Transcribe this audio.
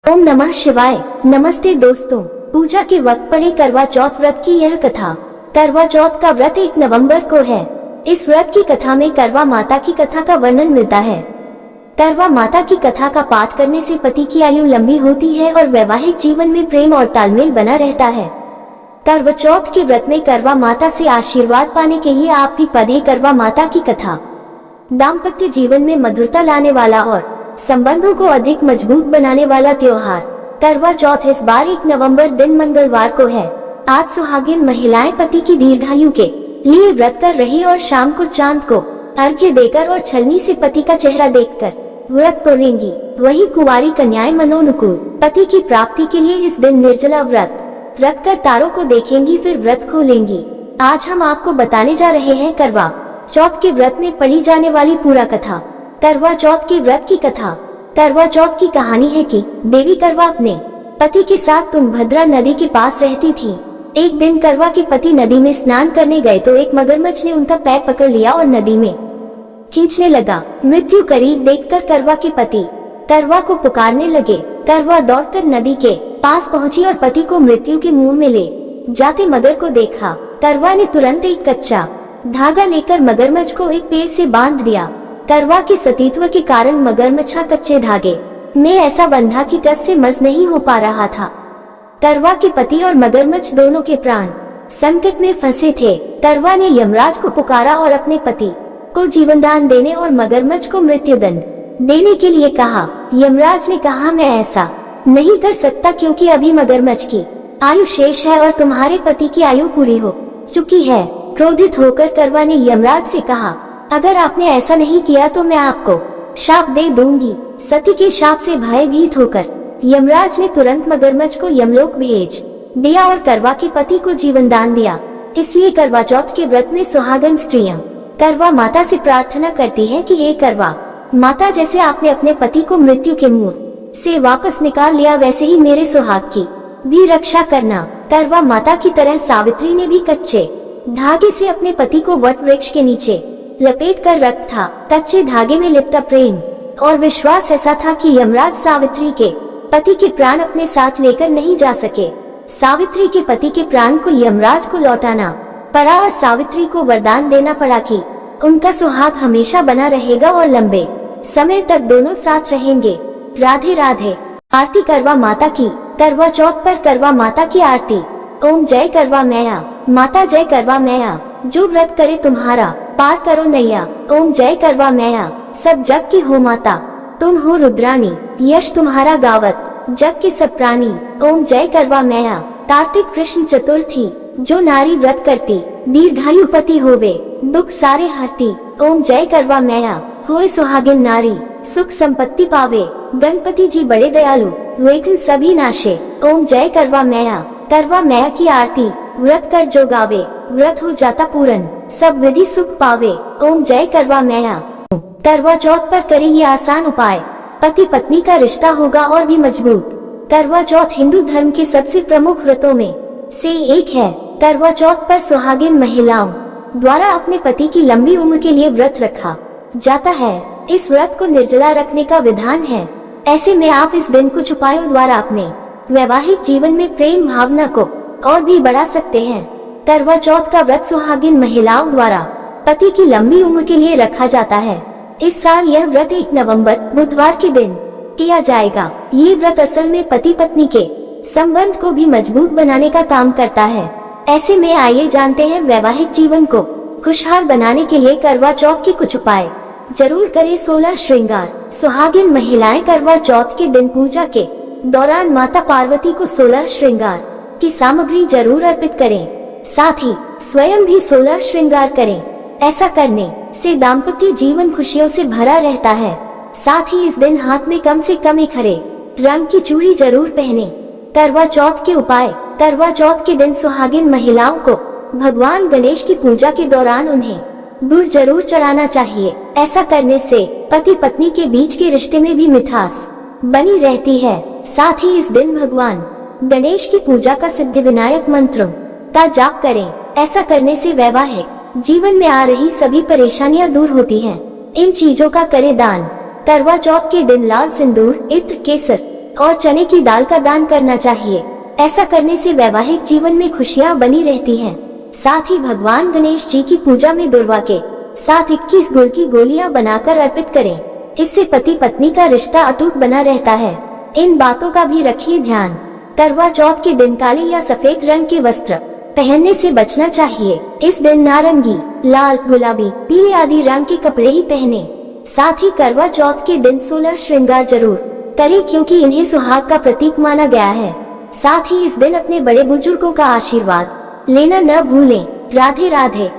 ओम नमः शिवाय। नमस्ते दोस्तों, पूजा के वक्त पड़े करवा चौथ व्रत की यह कथा। करवा चौथ का व्रत 1 नवंबर को है। इस व्रत की कथा में करवा माता की कथा का वर्णन मिलता है। करवा माता की कथा का पाठ करने से पति की आयु लंबी होती है और वैवाहिक जीवन में प्रेम और तालमेल बना रहता है। करवा चौथ के व्रत में करवा माता से आशीर्वाद पाने के लिए आप भी पढ़ें करवा माता की कथा। दाम्पत्य जीवन में मधुरता लाने वाला और संबंधों को अधिक मजबूत बनाने वाला त्योहार करवा चौथ इस बार 1 नवंबर दिन मंगलवार को है। आज सुहागिन महिलाएं पति की दीर्घायु के लिए व्रत कर रही और शाम को चांद को अर्घ्य देकर और छलनी से पति का चेहरा देखकर व्रत तोड़ेंगी। वहीं कुंवारी कन्याएं मनोनुकूल पति की प्राप्ति के लिए इस दिन निर्जला व्रत रखकर तारों को देखेंगी, फिर व्रत खोलेंगी। आज हम आपको बताने जा रहे हैं करवा चौथ के व्रत में पढ़ी जाने वाली पूरा कथा। करवा चौथ के व्रत की कथा। करवा चौथ की कहानी है कि देवी करवा अपने पति के साथ तुंगभद्रा नदी के पास रहती थी। एक दिन करवा के पति नदी में स्नान करने गए तो एक मगरमच्छ ने उनका पैर पकड़ लिया और नदी में खींचने लगा। मृत्यु करीब देखकर करवा के पति करवा को पुकारने लगे। करवा दौड़कर नदी के पास पहुंची और पति को मृत्यु के मुंह में ले जाते मगर को देखा। करवा ने तुरंत एक कच्चा धागा लेकर मगरमच्छ को एक पेड़ से बांध दिया। करवा के सतीत्व के कारण मगरमच्छ कच्चे धागे में ऐसा बंधा कि टस से मस नहीं हो पा रहा था। करवा के पति और मगरमच्छ दोनों के प्राण संकट में फंसे थे। करवा ने यमराज को पुकारा और अपने पति को जीवनदान देने और मगरमच्छ को मृत्युदंड देने के लिए कहा। यमराज ने कहा, मैं ऐसा नहीं कर सकता क्योंकि अभी मगरमच्छ की आयु शेष है और तुम्हारे पति की आयु पूरी हो चुकी है। क्रोधित होकर करवा ने यमराज से कहा, अगर आपने ऐसा नहीं किया तो मैं आपको शाप दे दूंगी। सती के शाप से भयभीत होकर यमराज ने तुरंत मगरमच्छ को यमलोक भेज दिया और करवा के पति को जीवनदान दिया। इसलिए करवा चौथ के व्रत में सुहागन स्त्रियां करवा माता से प्रार्थना करती हैं कि हे करवा माता, जैसे आपने अपने पति को मृत्यु के मुंह से वापस निकाल लिया वैसे ही मेरे सुहाग की भी रक्षा करना। करवा माता की तरह सावित्री ने भी कच्चे धागे से अपने पति को वट वृक्ष के नीचे लपेट कर रख था। कच्चे धागे में लिपटा प्रेम और विश्वास ऐसा था कि यमराज सावित्री के पति के प्राण अपने साथ लेकर नहीं जा सके। सावित्री के पति के प्राण को यमराज को लौटाना पड़ा और सावित्री को वरदान देना पड़ा कि उनका सुहाग हमेशा बना रहेगा और लंबे समय तक दोनों साथ रहेंगे। राधे राधे। आरती करवा माता की। करवा चौथ पर करवा माता की आरती। ओम जय करवा मैया माता, जय करवा मैया, जो व्रत करे तुम्हारा पार करो नैया। ओम जय करवा मैया, सब जग की हो माता, तुम हो रुद्राणी, यश तुम्हारा गावत जग के सब प्राणी। ओम जय करवा मैया। कार्तिक कृष्ण चतुर्थी, जो नारी व्रत करती दीर्घायु पति होवे, दुख सारे हरती। ओम जय करवा मैया, होए सुहागिन नारी, सुख संपत्ति पावे। गणपति जी बड़े दयालु, विघ्न सभी नाशे। ओम जय करवा मैया। करवा मैया की आरती। व्रत कर जो गावे, व्रत हो जाता पूरन, सब विधि सुख पावे। ओम जय करवा मैया। करवा चौथ पर करें ये आसान उपाय, पति पत्नी का रिश्ता होगा और भी मजबूत। करवा चौथ हिंदू धर्म के सबसे प्रमुख व्रतों में से एक है। करवा चौथ पर सुहागिन महिलाओं द्वारा अपने पति की लंबी उम्र के लिए व्रत रखा जाता है। इस व्रत को निर्जला रखने का विधान है। ऐसे में आप इस दिन कुछ उपायों द्वारा अपने वैवाहिक जीवन में प्रेम भावना को और भी बढ़ा सकते हैं। करवा चौथ का व्रत सुहागिन महिलाओं द्वारा पति की लंबी उम्र के लिए रखा जाता है। इस साल यह व्रत 1 नवंबर बुधवार के दिन किया जाएगा। ये व्रत असल में पति पत्नी के संबंध को भी मजबूत बनाने का काम करता है। ऐसे में आइए जानते हैं वैवाहिक जीवन को खुशहाल बनाने के लिए करवा चौथ के कुछ उपाय। जरूर करें 16 श्रृंगार। सुहागिन महिलाएं करवा चौथ के दिन पूजा के दौरान माता पार्वती को 16 श्रृंगार की सामग्री जरूर अर्पित करें। साथ ही स्वयं भी 16 श्रृंगार करें। ऐसा करने से दाम्पत्य जीवन खुशियों से भरा रहता है। साथ ही इस दिन हाथ में कम से कम एक हरे रंग की चूड़ी जरूर पहने। करवा चौथ के उपाय। करवा चौथ के दिन सुहागिन महिलाओं को भगवान गणेश की पूजा के दौरान उन्हें गुड़ जरूर चढ़ाना चाहिए। ऐसा करने से पति पत्नी के बीच के रिश्ते में भी मिठास बनी रहती है। साथ ही इस दिन भगवान गणेश की पूजा का सिद्धि विनायक मंत्र का जाप करें। ऐसा करने से वैवाहिक जीवन में आ रही सभी परेशानियां दूर होती हैं। इन चीजों का करें दान। करवा चौथ के दिन लाल सिंदूर, इत्र, केसर और चने की दाल का दान करना चाहिए। ऐसा करने से वैवाहिक जीवन में खुशियाँ बनी रहती हैं। साथ ही भगवान गणेश जी की पूजा में दुर्वा के साथ 21 गुड़ की गोलियां बनाकर अर्पित करें। इससे पति पत्नी का रिश्ता अटूट बना रहता है। इन बातों का भी रखिए ध्यान। करवा चौथ के दिन काले या सफेद रंग के वस्त्र पहनने से बचना चाहिए। इस दिन नारंगी, लाल, गुलाबी, पीले आदि रंग के कपड़े ही पहने। साथ ही करवा चौथ के दिन 16 श्रृंगार जरूर करें, क्योंकि इन्हें सुहाग का प्रतीक माना गया है। साथ ही इस दिन अपने बड़े बुजुर्गों का आशीर्वाद लेना न भूलें। राधे राधे।